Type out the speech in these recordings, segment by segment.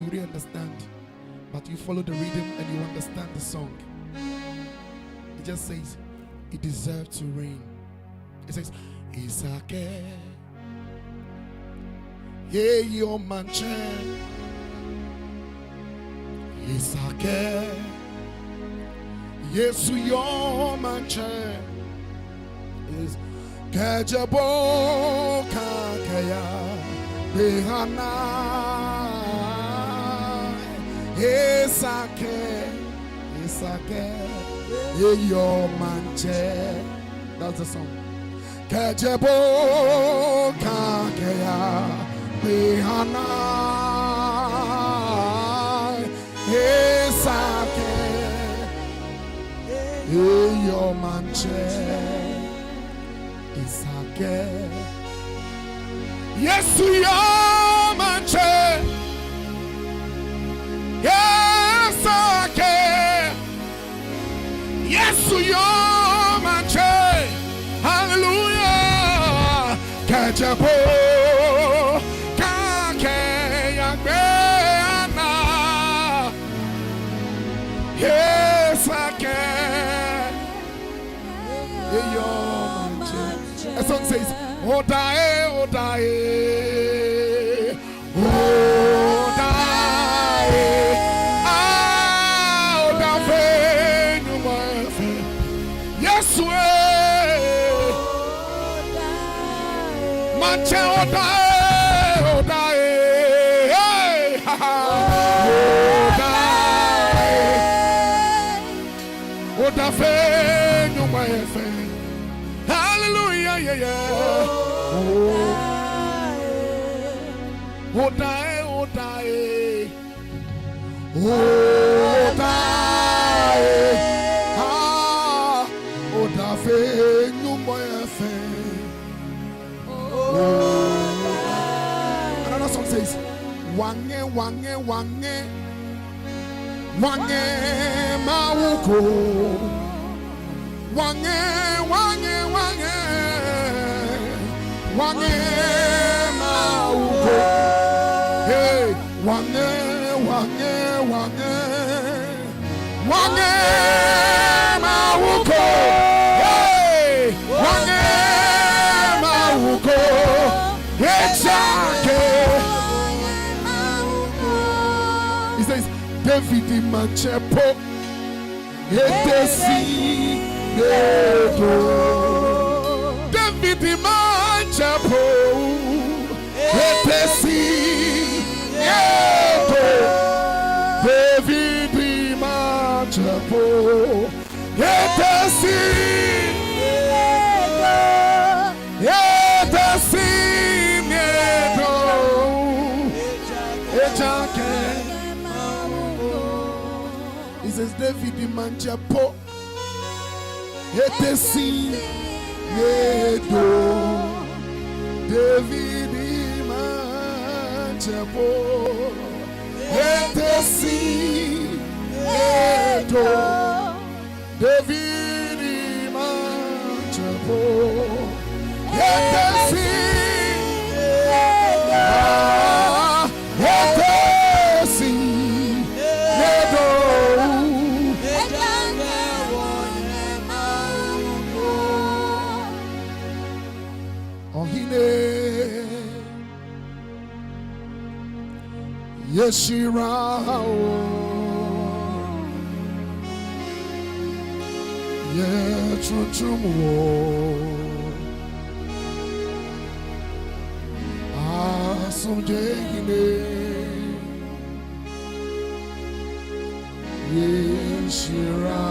you really understand, but you follow the rhythm and you understand the song. It just says, it deserves to reign. It says, Isake, yeah, your manche. Isake, yes, your manche. Is Kajabo Kakaya Behana Isake, your manche. That's the song. Kajabo Kakaya Behana Isake, your manche. Isake, yes, your manche. Yes, Isake, yes, your manche. Hallelujah. Kajabo kake yagbeana. Yes, Isake, your. The song says, Odae, Odae, Odae, Odae, yes, we, Manche, Odae, Odae, Odae, Odae, Odae. Hallelujah, yeah, yeah. Odae, Odae, Odae, Odafe, Numoyefe. Another song says, Wange, Wange, Wange, Wange, Mauko. Wange, wange, wange, wange, mauko. Hey, wange, wange, wange, wange, mauko. Hey, wange, mauko. Exactly. He says, David Manchepo, Etesi. David Manchapo, Etesi, David Manchapo, Etesi, he says David Manchapo. Etesi nedo David Manchapo. Etesi nedo David Manchapo. Etesi Etesi nedo. Yeshira, Yechuchumo, Asumjene, Yeshira,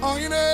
Oine.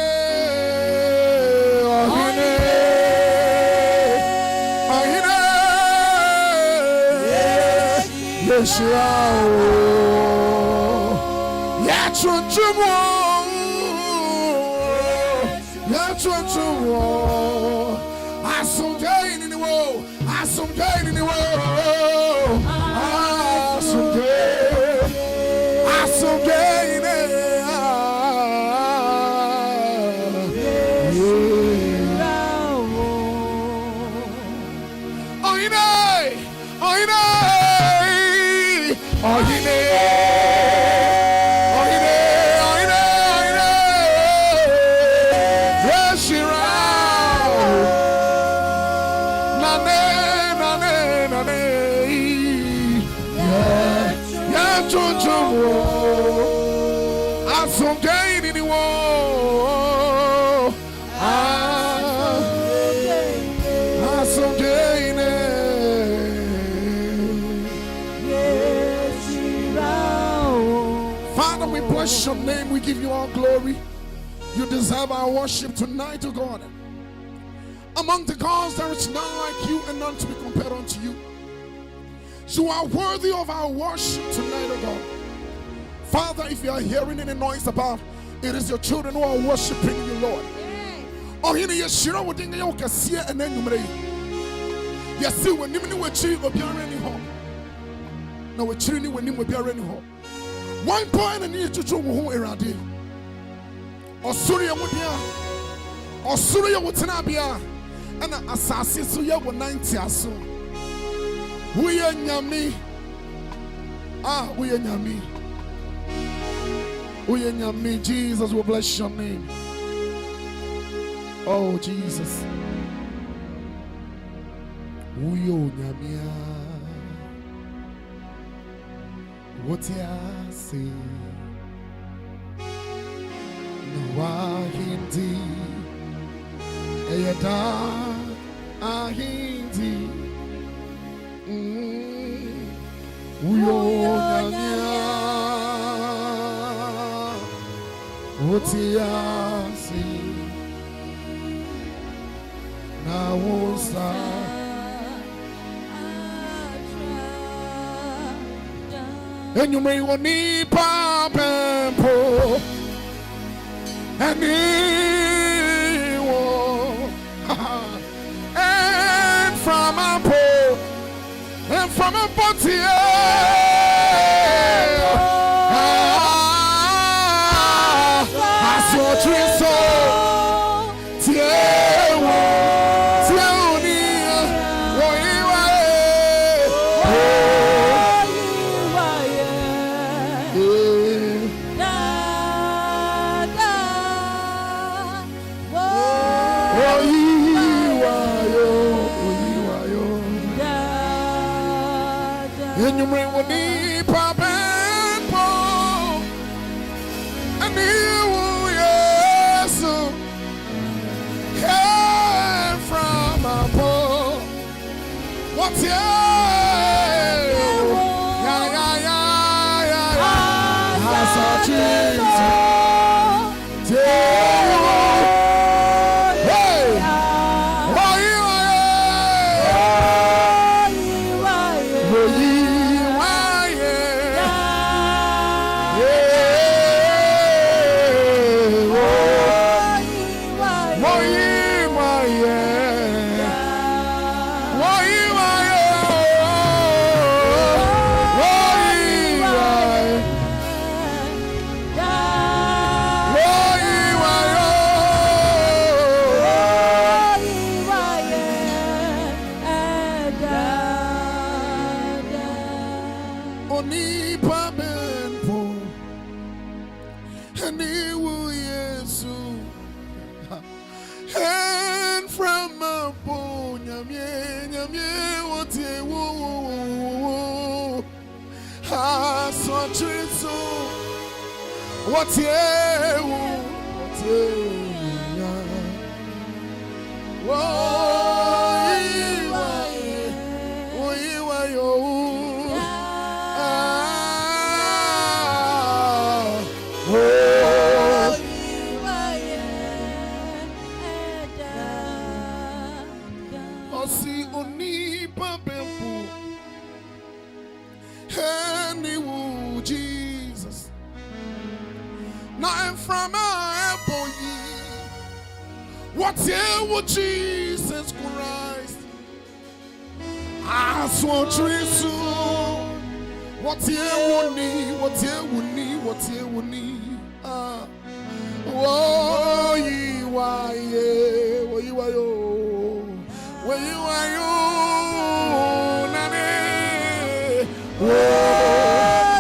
Father, we bless your name. We give you all glory. You deserve our worship tonight, O God. Among the gods, there is none like you and none to be compared unto you. You are worthy of our worship tonight, O God. Father, if you are hearing any noise about, it is your children who are worshiping you, Lord. Oh, here you shira wo dinga yo kase and enumre. Yes, when nimni we chi obiara ni ho. Na we chiri ni wani mo biara ni ho. One point and you to wo ho erade. Osuri ye wodia. Osuri ye wotena bia. Ana asase so ye wo 90 aso. We are nyami. We are nyami. We are nyami. Jesus will bless your name. Oh, Jesus. We are nyami. What ya say? No, hindi. Eyada ahindi. We are nyami. What ya say? Now what's and you may want me pampo and and from a pole and from a body I saw trees so What's Jesus. Now I'm from our what's here with Jesus Christ? I swear to you. What's here with me? What's here with me? What's here with me? Oh, you are you. Where you are you? Where you are you? Nane. Oh.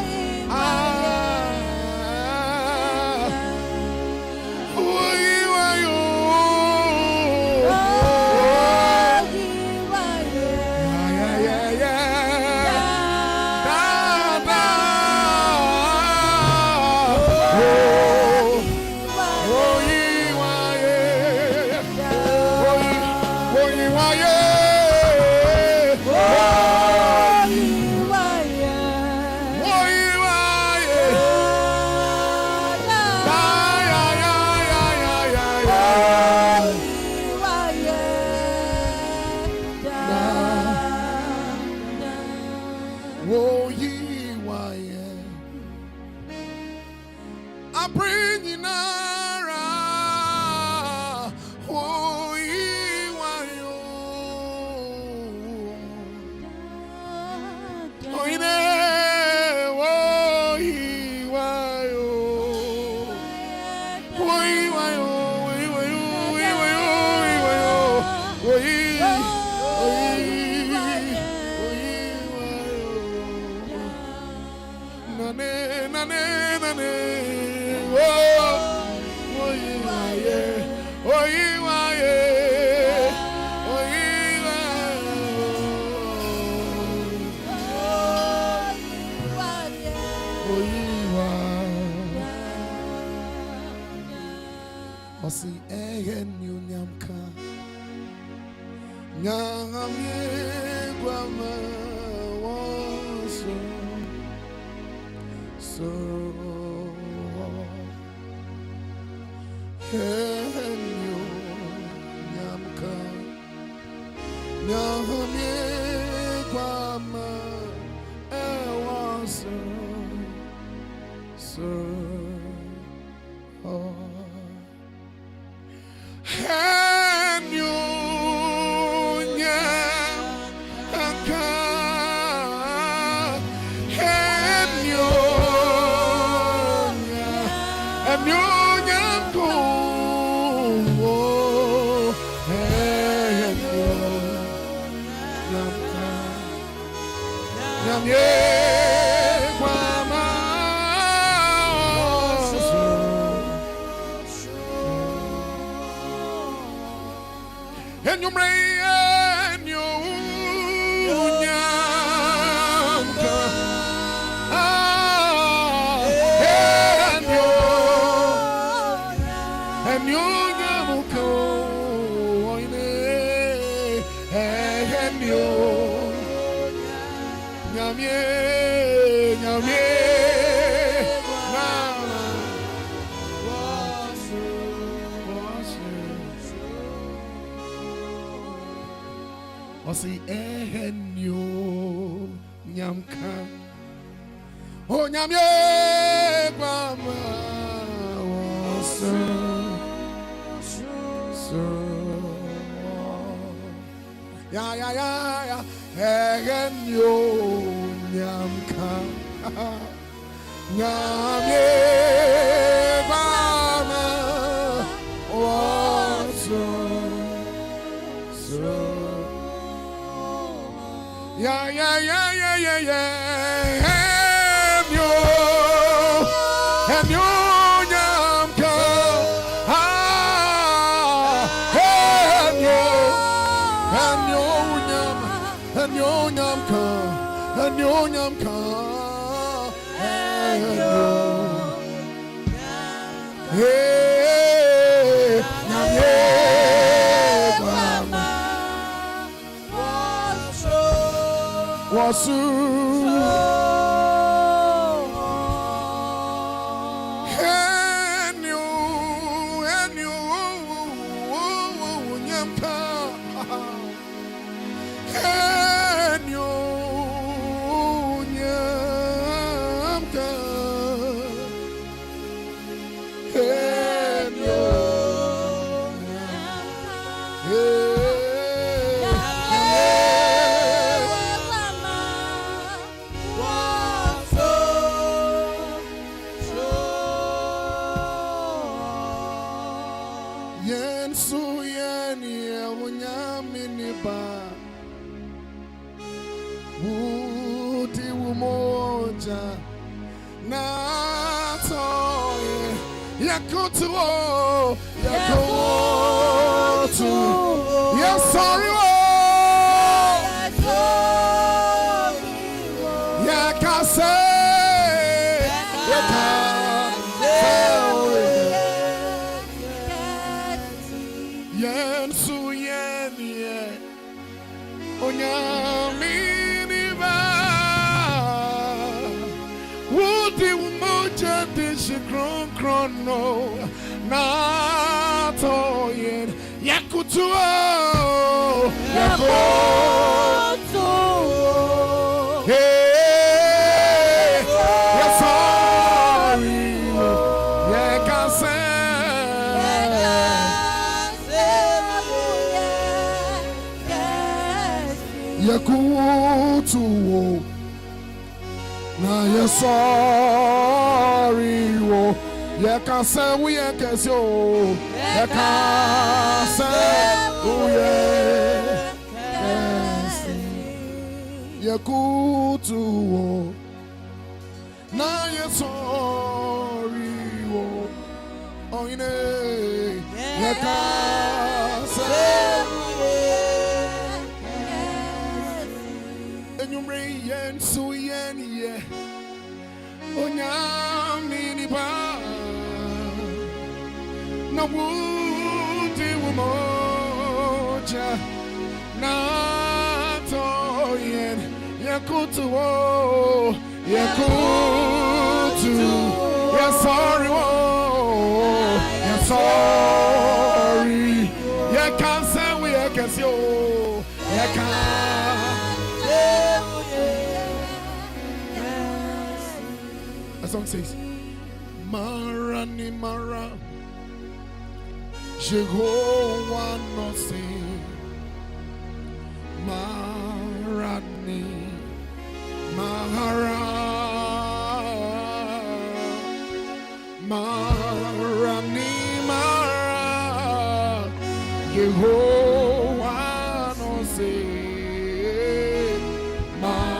Oh, Yewh, I bring you nara. Oh, Yewh, oh, Osi ehen nyamka nyamye gwama waso so ehen nyamka nyamye gwama waso so Osi ehenyo nyamka o nyamye gwama waso so ya ehenyo nyamka nyamye gwama waso so yeah. Hem yo nyamka. Hem yo nyamka. Wasu henyo nyamka henyo nyamka henyo Yakutu, yes, sorry, Yakase, Yensu Yenie, Onyaminiba, Woody Umoja Chrono Natoyen Yakutu Hey wo. Na ye sorry wo. Ye can say we can say oh. Ye can say ye kutu wo. Na ye sorry wo. Oh ine ye can say enyumre yen su yen ye. Onyamini ba na wuti wumoja na toyen yakutu wo yakutu ya sorry wo ya sorry ya can say we can say oh ya can. The song says Marani Mara Jehovah no say Marani Mara Marani Mara Jehovah no say Marani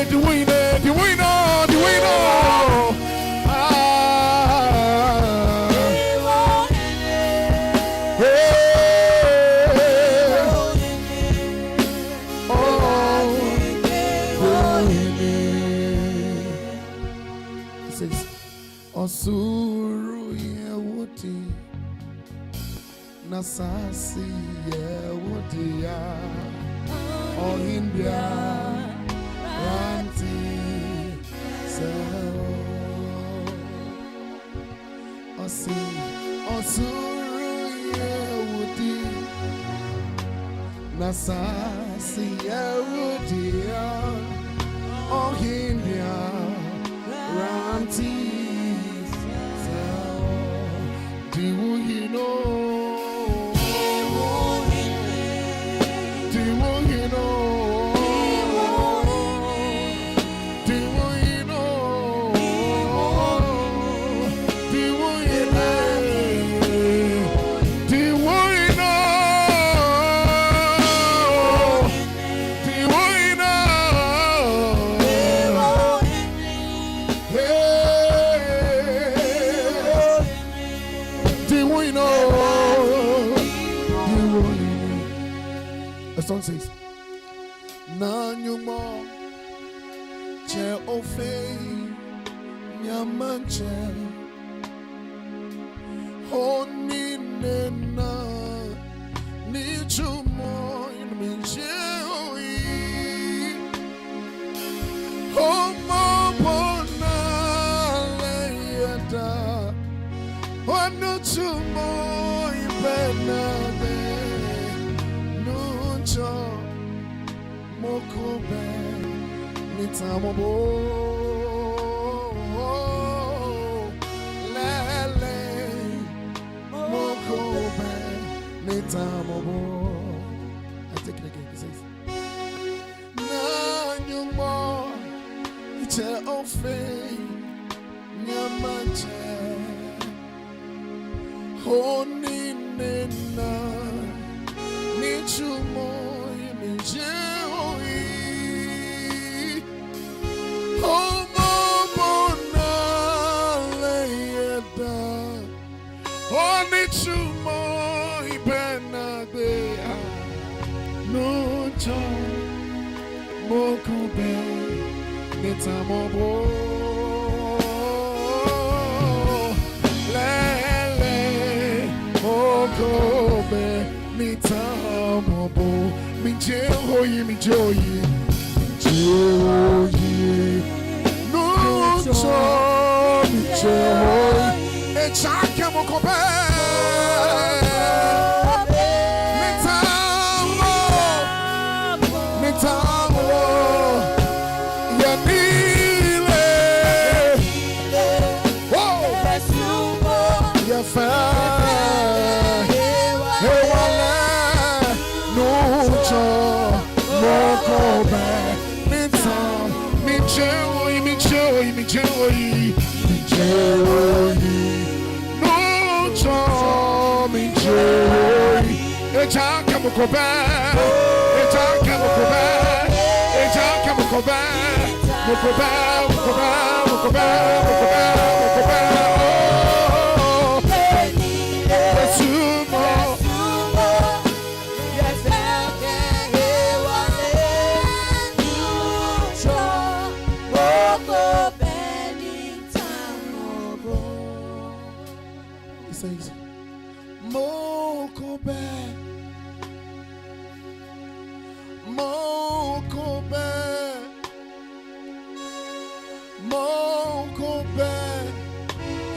the winner, the winner, the winner. Osuru Yewuti Nasasi Yewuti ya Ohimbia Ranti Seo Osuru Yewuti Nasasi Yewuti ya Ohimbia Ranti. Do you know? Do you know? Do you know? Do you know? Do you The song says, Nanyumo che ofe nyamanche honi nena ni chumo inminche oi homo bona leyada hono chumo ibenade Mokobe nitamobo lele Mokobe nitamobo. I take it again. It says Nanyumo che ofe nyamanche honi nena ni chumo Yewh, homo bona leyeda, oni chumo ibenagbe, no cho mokobe nitamobo lele mokobe nitamobo. Yewh, Yewh, no so Yewh, it's a chemical He says, Mokobe, Mokobe, Mokobe,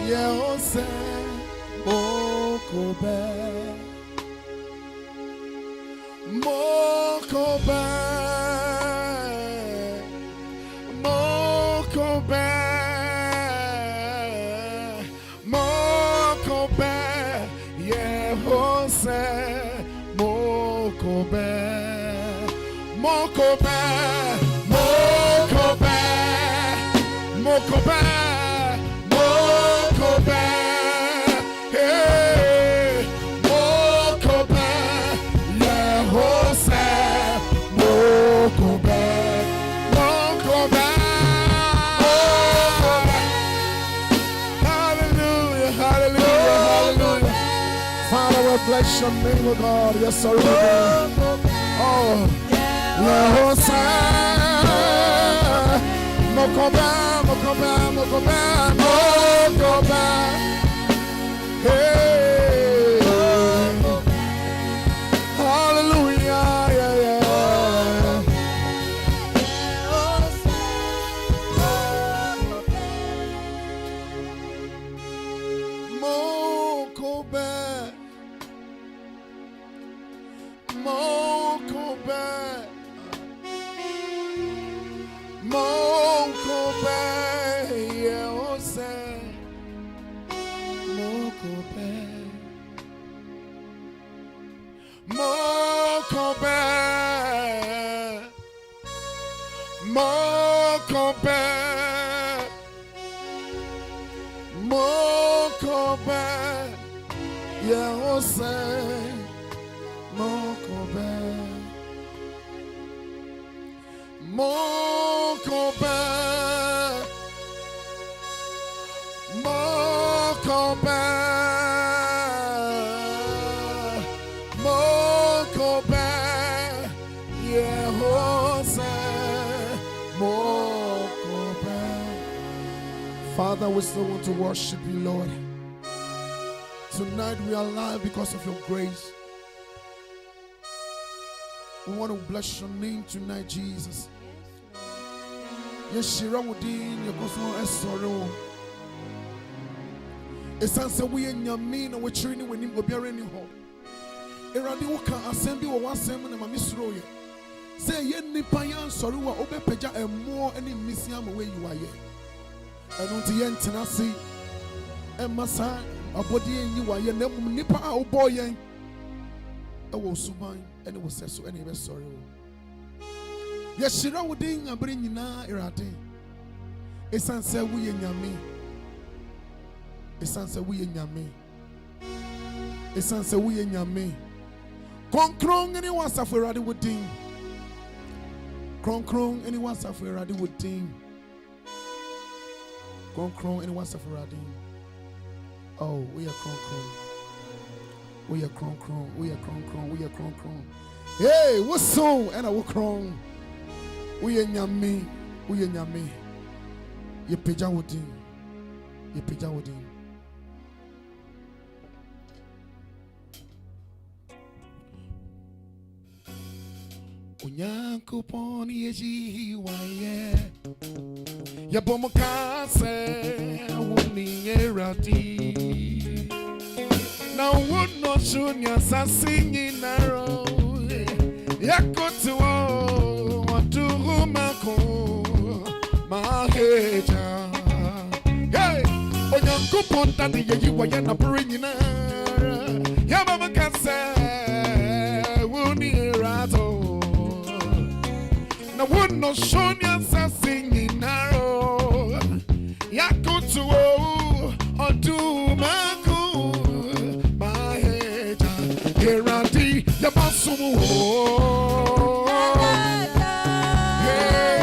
Yewh, Mokobe, Mokobe, Mokobe, Mokobe, Yewh, Mokobe, Mokobe, Mokobe, Mokobe, Mokobe, hey, Mokobe, Yewh, Mokobe, Mokobe. bless your name, oh God. Yes, sir. Oh, yeah, Mokoba, Mokoba, Mokoba, Mokoba. Hey, hallelujah, yeah, yeah. Mokoba, Mokoba, Mokoba, yeah, Mokoba, Mokoba, Mokoba, Mokoba, yeah, Mokoba, Mokoba, Mokoba, Mokoba, Yewh, Mokoba. Father, we still want to worship you, Lord. Tonight we are alive because of your grace. We want to bless your name tonight, Jesus. Yes, Shira Wudin, your Cosmo S. Sorrow. It's answer we in your mean and we're training when you go be any home. Eradiuka assembly or one sermon and my misroy. Say, Yen Nipayan, sorry, what Obe Peja and more any missiam away you are here. And on the end, Tenassi and Massa, a body and you are here, Nipa, oh boy, I was so mine, and it was so anyway, sorry. Yes, Shira Wudin, I bring you now, Eradi. It's answer we in your me. It's answer we in your me. It's answer we in your me. Konkrong, anyone suffer ready with ding. Konkrong, anyone suffer ready with ding. Konkrong, anyone suffer ready. Oh, we are konkrong. We are konkrong. We are konkrong. We are konkrong. Hey, what's so? And I will krong. We are nyami. We are nyami. Ye peja with ding. Ye peja with ding. Unyankopon Yewh Yabomokase Wuni Eradi Now would not soon your singing narrow Yakotu Waturumako Maheja Hey Unyankopon Daddy Yewh Yana Purinina Yabomokase Wuni Eradi I would not show you singing narrow. Yakutu or do my head. Gerandi, Yabasu.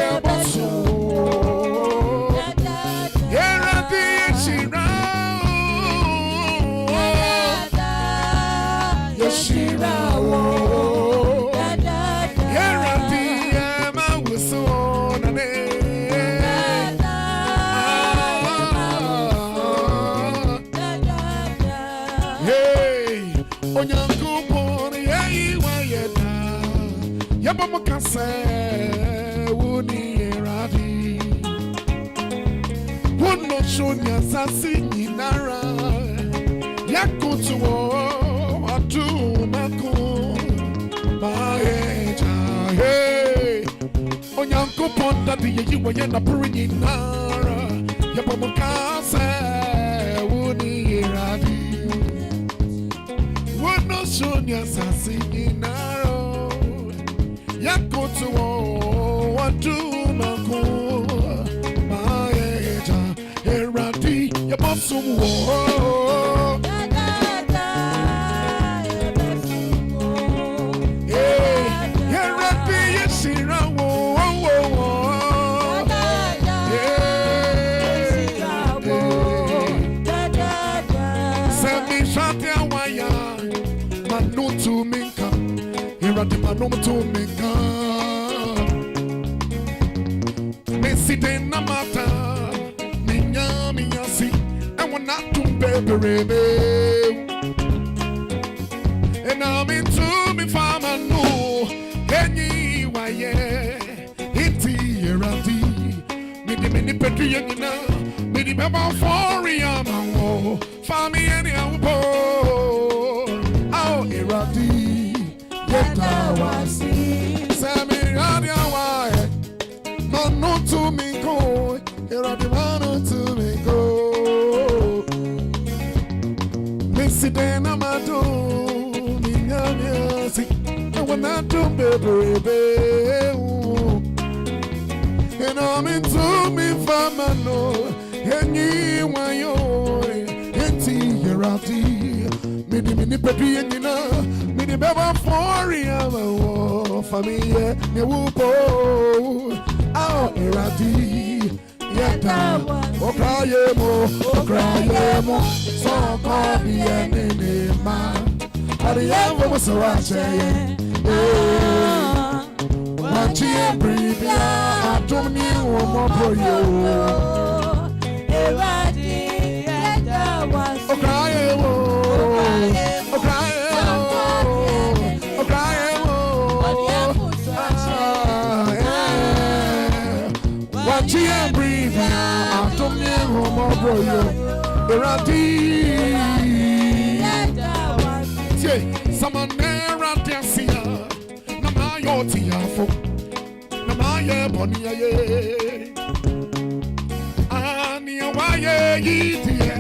Yabasu. Gerandi, Shira. Yashira. Yabamokase Wuni Eradi Wono Shonya Sasini Nara Yakutu Atumako Maeja Hey Onyanko Ponda Di Yewh Yana Purini Nara Yabamokase Wuni Eradi Wono Shonya Sasini Nara Yakutu Watumako Maeja Eradi Yabasu Eradi Yeshira Semi Shatia Waya no to me Messi de namata minya si and when not to baby and I'm into me farmer no any why iti erati me the mini petri na me the baba for yama fami any ambo oh erati yeta wasi sami radio why no to me go erati no to me go Messi de namado minya si and when I do baby and I'm into me famano any wayo enti yerati mini pepi enina mini beba for yama family ne wupo oh erati yeta okrayemo so kobi enene ma ariyevo musarache Watchie bribia atomni womo boyo Eradi yeda was Okrayewo Watchie bribia atomni womo boyo Eradi yeda was Samanera Tiasia Tiafo Namaye Bonia ye Ania Waye Yitie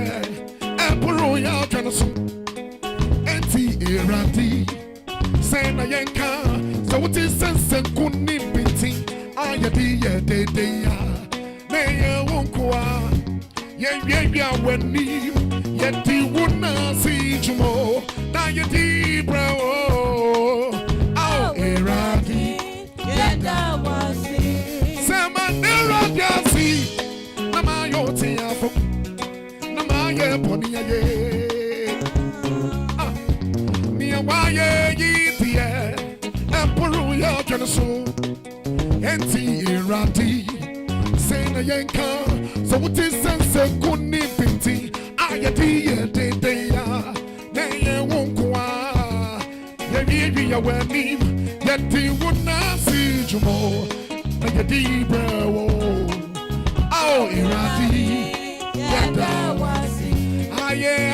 Empuru ya Janasu Enti Irati Sena Yenka So what is sense Kuni Binti Ayadi ye de ya Neye Wonkwa Ye Weni Yeti Wuna Si Jumo Na Yeti Bravo Bonia ye Nia waye yitie Empuru ya janasu Enti irati Sena yenka So what is sense kuni binti Ayati ye de ya Neye wonkwa Ye ya wenim Yeti wuna si jumo Ayati brewo Oh irati Yeda wasi Aye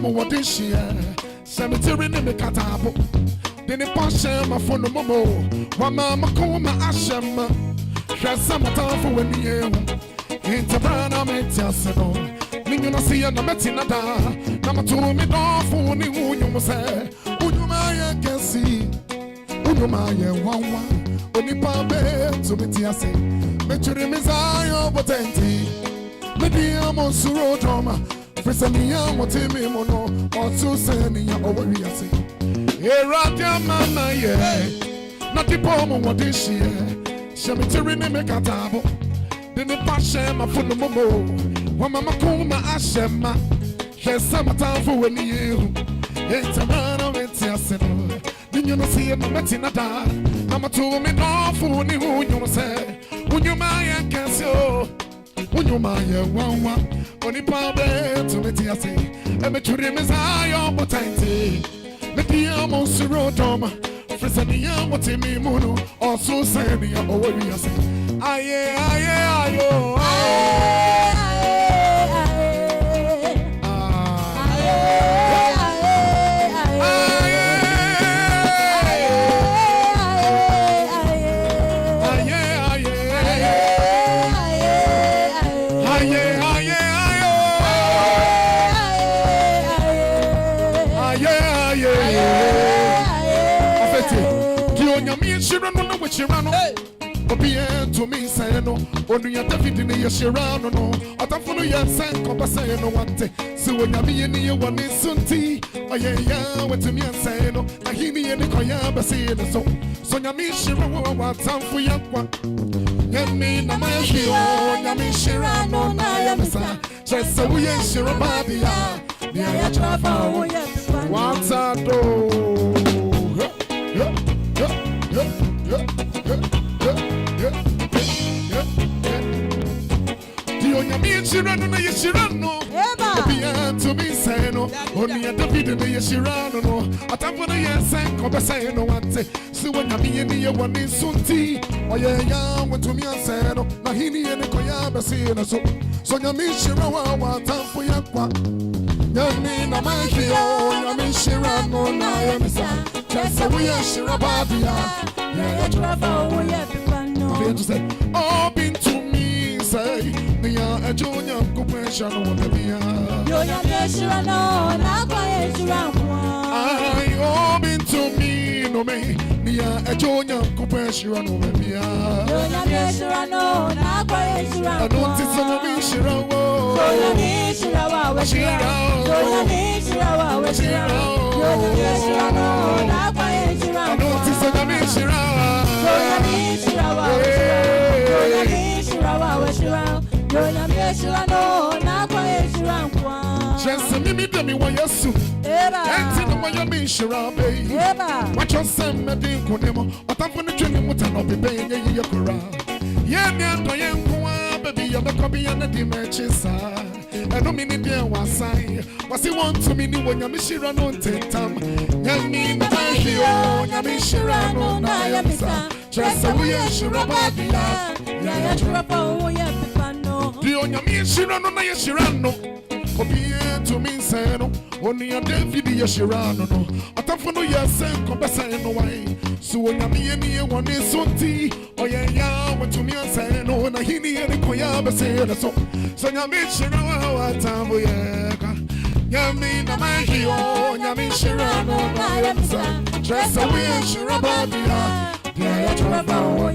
What is she? Cemetery in the Catabo. Then it passed my phone no more. One mama call my asham. There's some time for when you ain't a brand of Metiasano. Minion see and a metinada. Number two, me off for the Union say. Unumaya can see. Unumaya one. Only Pambe to Metiase. Metri Messiah, but empty. Medium Suro drama. Presania, what me mono, or to send in your overreaction. Eratia mama, yeah. Not the poem, what is she? Cemetery name a catabo. Then the passion, my foot no more. One mama call my ashema. There's some time for when you. It's a man of it, yes. Then you know, see a metinada. Mama told me no for who you say. When you my can see. When you my one. Only Pambe to Metiasi, and Metri Messiah, but tiny. Mediamo Suro Doma, Fresania, what me mono, or so sending your overreaction. Aye. Chirano, which you run. Obia to me say no. Only a David in the Yashirano no. Atafuno ya sang compa say no one day. So when you be in your one is sunti. Oh yeah, what to me and say no. I hear me in the koya say the so. So Yami Shira what time for yakwa. Yami na my hero. Yami Shira no na yamisa. Just so we ain't Shira Badia. Yeah, travel. What's a do? Yeshirano, Yeshirano, Obia to me say no, only a David in the Yeshirano, no, a Tampana Yasan, Cobasay no one say, so when I be in the one in Sunti, or yeah, went to me and said, no, Nahini and the Koyaba say, so Yamishira, what time for Yakwa, Yami, Namahio, Yamishirano, Nayamisa, just a we are Shirabadia, yeah, travel, we have to say, oh, been to me, say. A junior corporation on the Bia. I owe it to me, no me. A junior corporation on the Bia. I don't see some of me, Shiro. Just a minute, me want your soup. And no one be sure, baby. What your son, Madame Conemo, or Tampon Junior Mutan be paying a year for yeah, baby, you're the copy and the dimensions. I don't mean it there was sign. Was he want to me when you're Mishirano take time? Yami, Nahio, Yamishirano, Nayamisa. Just a we are sure about the yeah, trouble, the on your Mishirano, Nayashirano. Obia to me say no, only a David Yashirano, no. A Tampano Yasan, Compasay no way. So when I'm in one is Sunti, oh yeah, what to me and say no, and I hear the Koyaba say so. So Yamishirano, what time we Yami, Namahio, Yamishirano, Nayamsa, just a way, Shirabadia, yeah, travel,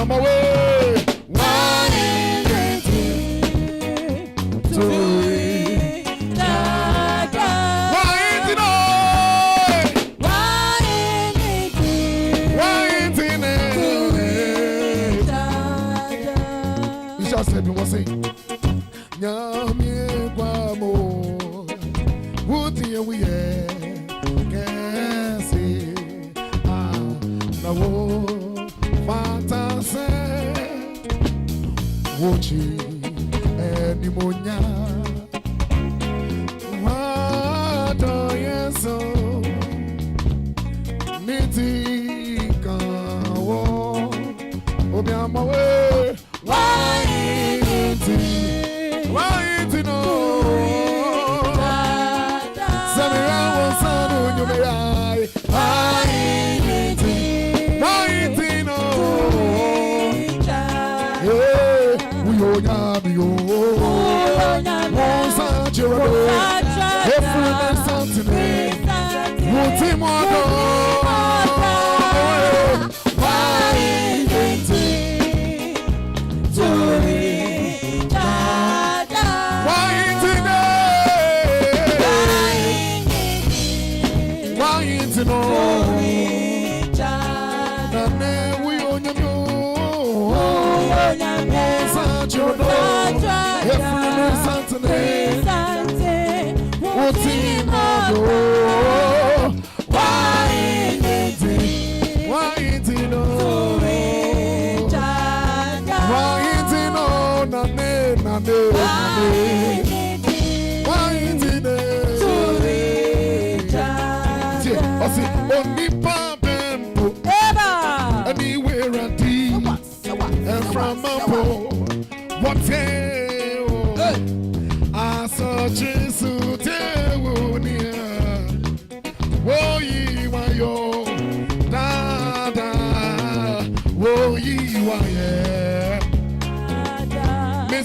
my way. Why is it to me? Why is it all? Why is it? Why is it? You shall say, you must say, Yami Guamo, would we can see? No. Wochi animonya wado yeso nitika wo obiamawe why it no samira wonsanu nyumeyai why it no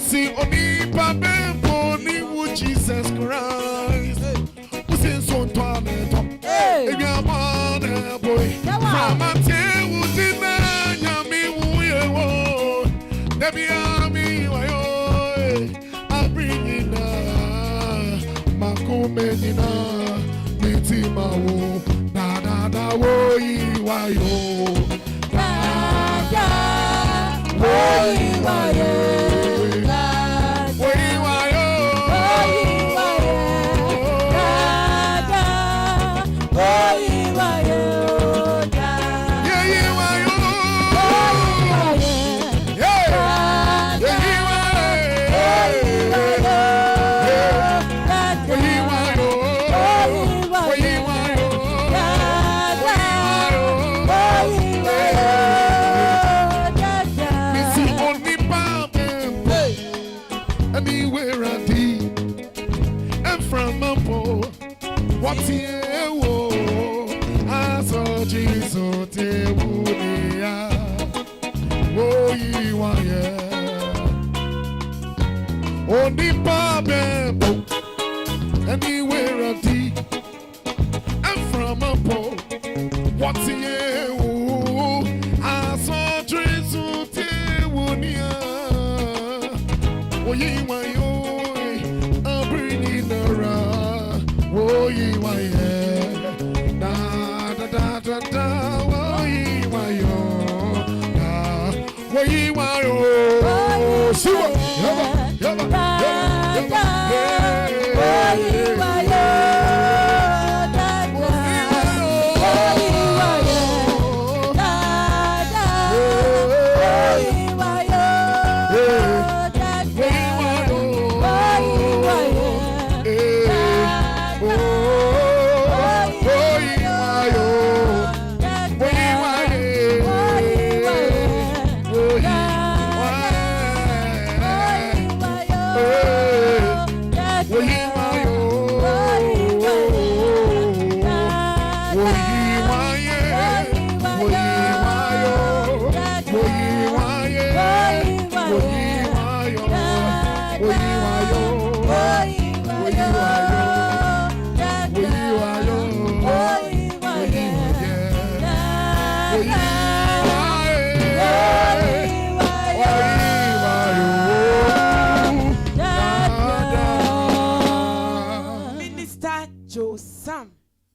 See only Papa Jesus Christ. We sing so torment. Hey, boy. From a tail, Yami, I bring in Mako Medina, Mitima, da, wo, wayo, wayo. What's here? I saw Jesus. Oh, you are only Bible anywhere of thee and from a pole. What's here? I saw Jesus. Oh, you are I'm bringing around. Oh, you are da, oh, you are oh, you are oh,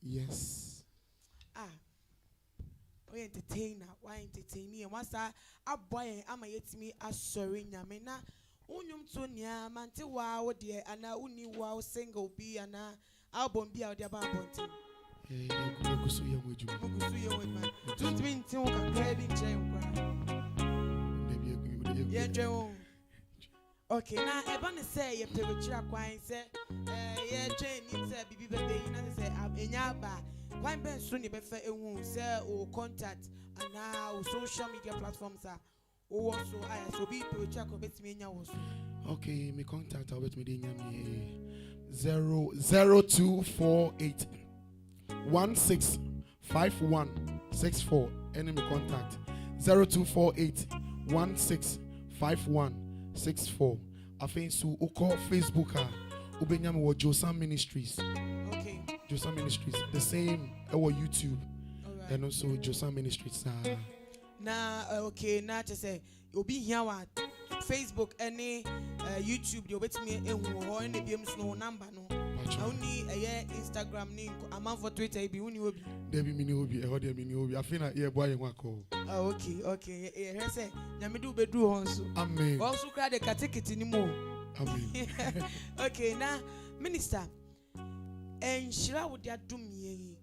yes. Entertainer, why entertaining? Once I boy, I'm a yet me as sorry, Yamina. Unyum Tonya, Mantiwa, dear, and I only wow single be and album be out there about it. Okay, now I want to say you play with your quine, say, yeah, Jane needs a baby birthday, you know, say, I'm in your bar. Why Ben soon you better a wound, sir, or contact, and now social media platforms are also I so be to check with me in your house. Okay, me contact with me in 0248 165164. Enemy contact 0248 165164. I think so. Call Facebook. Ubenyam or Josan Ministries. Okay. Josan Ministries. The same our YouTube. Right. And also Josan Ministries. Now, okay, now to say you'll be here at Facebook, any YouTube, you'll bet me or any BM's no number, no. Only a Instagram name, a month for Twitter, be when you will be. Debbie Mini, I heard him in I feel like yeah, boy, one call. Okay. I say, Yamidu Bedu also. Amen. Also, cried a catechic anymore. Amen. Okay, now, Minister, enhyira wo dia dum ye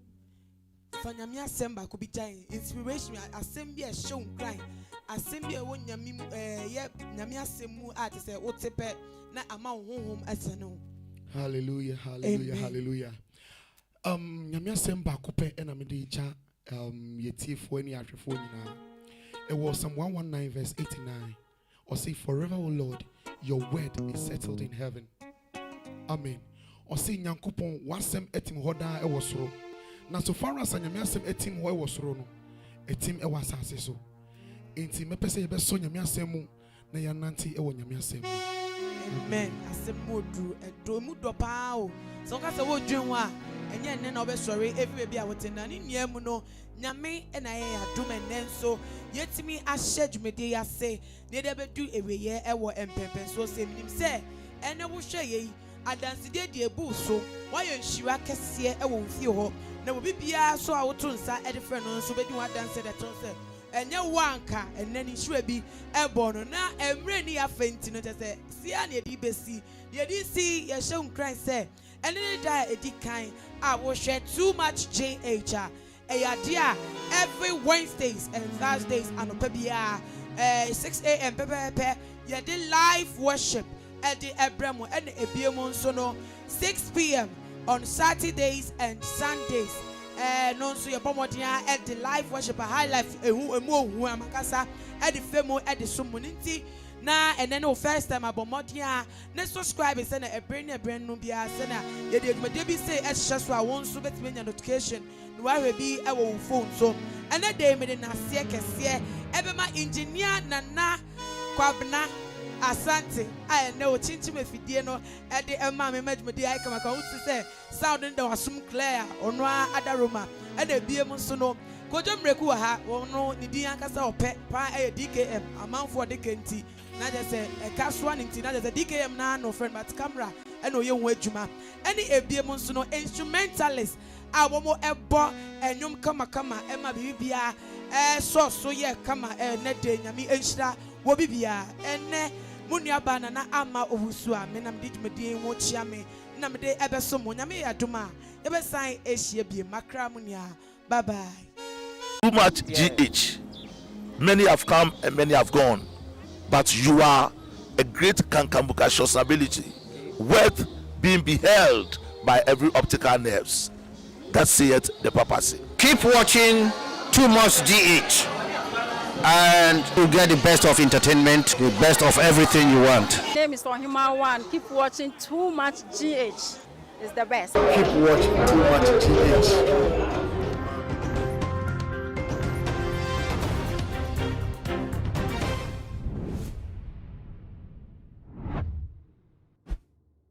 fa nyame asɛm ba ko bi gyan inspiration asɛm bi a show cry asɛm bi a wo nyame ye nyame asɛm mu a te sɛ wo tepe na ama wo honhom asɛno. Hallelujah, hallelujah, amen. Hallelujah. Nyame asɛm ba ko pɛ na me de cha yetiefo ani ahwefo nyina. It was Psalm 119 verse 89. Or say, forever, O Lord, your word is settled in heaven. Amen. Or say, Nyankopon wasem etim hoda ewosoro. Na so far as nyame asem etim ho ewosoro no, etim ewasase so. Enti me pese yebe so nyame asem mu na ya nanti ewo nyame asem mu. Amen. Asem mu dru edo mu do pa o. So ka se wo dwen ho a enye nne na obesori every baby a wotina ni niam no nyame na ye adom enen so yetimi ahye dwumede ya se ne de bedu eweye ewo empempen so se minim se ene wo hwe ye adanside de ebu so wayo nhira kese ewo mfie ho na wo bibia so a woto nsa e de frɛ no so bedi ho adanse de ton se enye wanka enne ni nhira bi ebo no na emre ni ya fenti no se sia na edi besi ye di si ye hye nkran se ene ni da edi kan a wo hwe too much JH every Wednesdays and Thursdays and 6 a.m. You did live worship at the Abramo and Ebiemon Sono 6 p.m. on Saturdays and Sundays. Non so your pomodia at the live worship a high life amakasa at the femo at the sumuniti na and then first time abomodia na subscribe and send a brand new bia send you did maybe say extra so I want to get me notification. Why be our phone so and that day made na see kese ebema engineer nana kwabna asante I know chinchi mefidie no e de ema me medmedi ai kama ka wuti say sound in the wasum clear ono adaroma e na biem so no kojo mreku wa ha ono ni din ankasa ope pa e DKM amanfo de kenti na je say e kaswa nti na je say DKM na no friend but camera e no ye hu adwuma any ebiem so no instrumentalist awomo ebo enyum kama ema bibia so ye kama ne de nyame enhira wo bibia enne munua ba na ama ohusu a me nam de dwumedin wo chia me na me de ebeso mo nyame yadoma ebesan ehie bie makra munua. Bye bye. Too much GH. Many have come and many have gone, but you are a great kankambuka ability worth being beheld by every optical nerves. That saith the papacy. Keep watching Too Much GH and you'll get the best of entertainment, the best of everything you want. My name is Fahima One. Keep watching Too Much GH. It's the best. Keep watching Too Much GH.